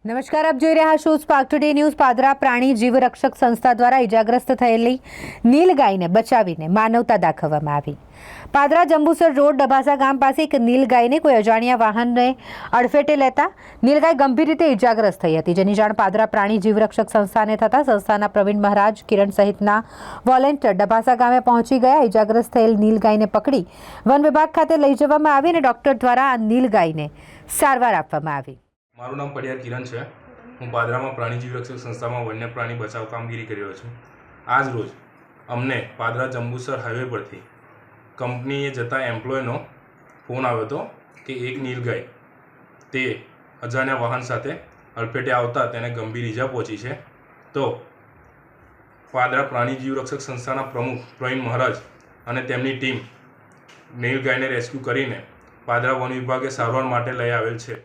નમસ્કાર, આપ જોઈ રહ્યા છો સ્પાર્ક ટુડે ન્યૂઝ। પાદરા પ્રાણી જીવરક્ષક સંસ્થા દ્વારા ઇજાગ્રસ્ત થયેલી નીલગાયને બચાવીને માનવતા દાખવવામાં આવી। પાદરા જંબુસર રોડ ડભાસા ગામ પાસે એક નીલગાયને કોઈ અજાણ્યા વાહનને અડફેટે લેતા નીલગાય ગંભીર રીતે ઇજાગ્રસ્ત થઈ હતી, જેની જાણ પાદરા પ્રાણી જીવરક્ષક સંસ્થાને થતાં સંસ્થાના પ્રવીણ મહારાજ, કિરણ સહિતના વોલેન્ટિયર ડભાસા ગામે પહોંચી ગયા। ઇજાગ્રસ્ત થયેલ નીલગાયને પકડી વન વિભાગ ખાતે લઈ જવામાં આવી અને ડોક્ટર દ્વારા આ નીલગાયને સારવાર આપવામાં આવી। મારું નામ પડિયાર કિરણ છે। હું પાદરામાં પ્રાણી જીવરક્ષક સંસ્થામાં વન્ય પ્રાણી બચાવ કામગીરી કરી રહ્યો છું। આજ રોજ અમને પાદરા જંબુસર હાઈવે પરથી કંપનીએ જતા એમ્પ્લોયનો ફોન આવ્યો હતો કે એક નીલગાય તે અજાણ્યા વાહન સાથે અડફેટે આવતા તેને ગંભીર ઈજા પહોંચી છે। તો પાદરા પ્રાણી જીવરક્ષક સંસ્થાના પ્રમુખ પ્રવીણ મહારાજ અને તેમની ટીમ નીલગાયને રેસ્ક્યુ કરીને પાદરા વન વિભાગે સારવાર માટે લઈ આવેલ છે।